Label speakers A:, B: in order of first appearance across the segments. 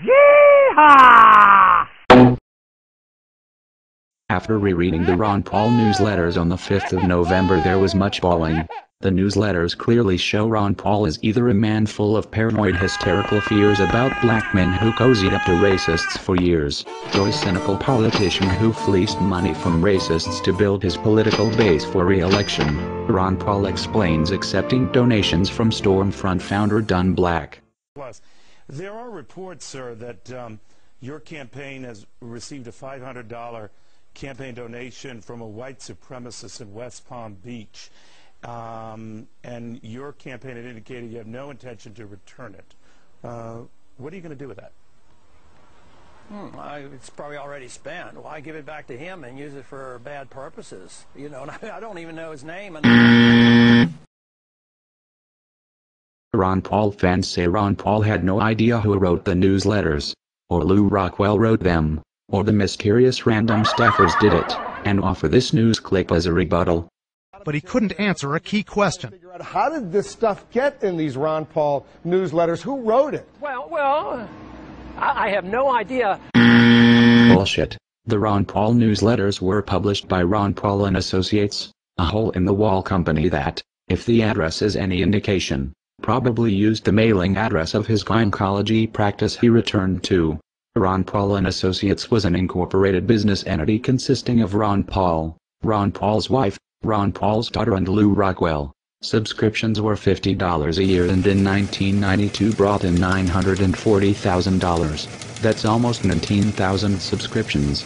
A: Yeehaw!
B: After rereading the Ron Paul newsletters on the 5th of November, there was much bawling. The newsletters clearly show Ron Paul is either a man full of paranoid hysterical fears about black men who cozied up to racists for years, or a cynical politician who fleeced money from racists to build his political base for re-election. Ron Paul explains accepting donations from Stormfront founder Don Black.
C: Plus, there are reports, sir, that your campaign has received a $500 campaign donation from a white supremacist in West Palm Beach. And your campaign had indicated you have no intention to return it. What are you going to do with that?
D: It's probably already spent. Why give it back to him and use it for bad purposes? You know, and I don't even know his name.
B: Ron Paul fans say Ron Paul had no idea who wrote the newsletters, or Lou Rockwell wrote them, or the mysterious random staffers did it, and offer this news clip as a rebuttal.
E: But he couldn't answer a key question.
F: How did this stuff get in these Ron Paul newsletters? Who wrote it?
D: Well, I have no idea.
B: Bullshit. The Ron Paul newsletters were published by Ron Paul and Associates, a hole-in-the-wall company that, if the address is any indication, probably used the mailing address of his gynecology practice he returned to. Ron Paul and Associates was an incorporated business entity consisting of Ron Paul, Ron Paul's wife, Ron Paul's daughter, and Lou Rockwell. Subscriptions were $50 a year and in 1992 brought in $940,000. That's almost 19,000 subscriptions.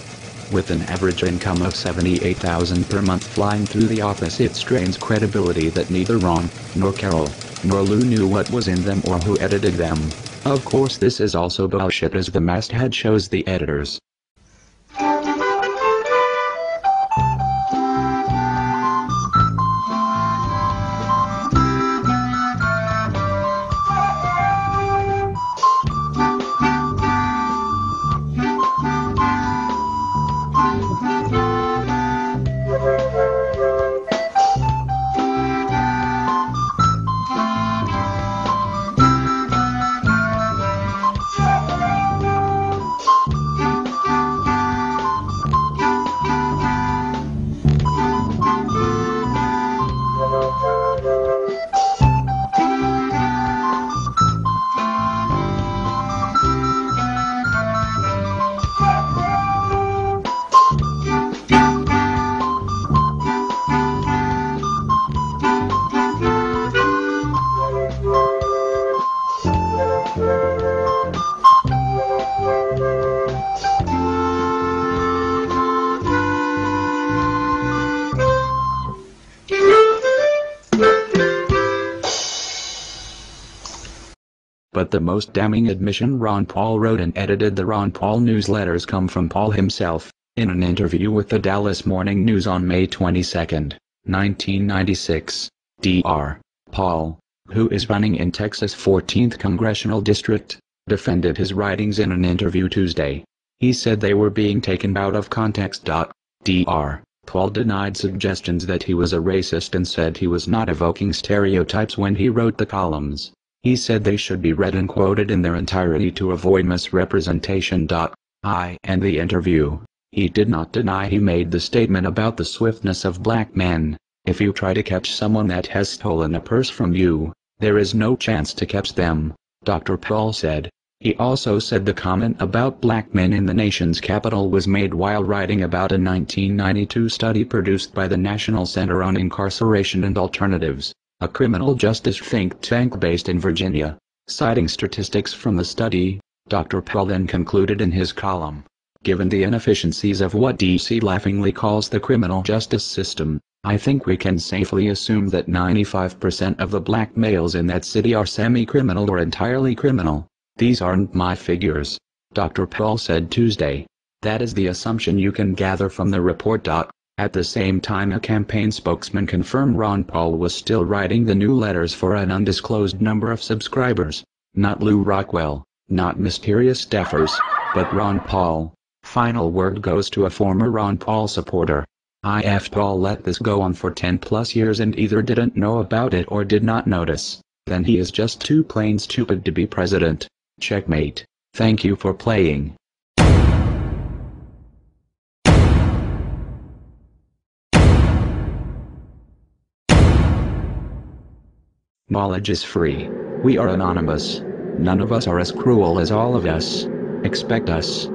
B: With an average income of $78,000 per month flying through the office, it strains credibility that neither Ron, nor Carol, nor Lou knew what was in them or who edited them. Of course this is also bullshit, as the masthead shows the editors. But the most damning admission Ron Paul wrote and edited the Ron Paul newsletters come from Paul himself, in an interview with the Dallas Morning News on May 22, 1996. Dr. Paul, who is running in Texas' 14th Congressional District, defended his writings in an interview Tuesday. He said they were being taken out of context. Dr. Paul denied suggestions that he was a racist and said he was not evoking stereotypes when he wrote the columns. He said they should be read and quoted in their entirety to avoid misrepresentation. In the interview, he did not deny he made the statement about the swiftness of black men. If you try to catch someone that has stolen a purse from you, there is no chance to catch them, Dr. Paul said. He also said the comment about black men in the nation's capital was made while writing about a 1992 study produced by the National Center on Incarceration and Alternatives, a criminal justice think tank based in Virginia. Citing statistics from the study, Dr. Paul then concluded in his column, "Given the inefficiencies of what DC laughingly calls the criminal justice system, I think we can safely assume that 95% of the black males in that city are semi-criminal or entirely criminal. These aren't my figures," Dr. Paul said Tuesday. That is the assumption you can gather from the report. At the same time, a campaign spokesman confirmed Ron Paul was still writing the new letters for an undisclosed number of subscribers. Not Lou Rockwell, not mysterious staffers, but Ron Paul. Final word goes to a former Ron Paul supporter. If Paul let this go on for 10+ years and either didn't know about it or did not notice, then he is just too plain stupid to be president. Checkmate. Thank you for playing. Knowledge is free. We are anonymous. None of us are as cruel as all of us. Expect us.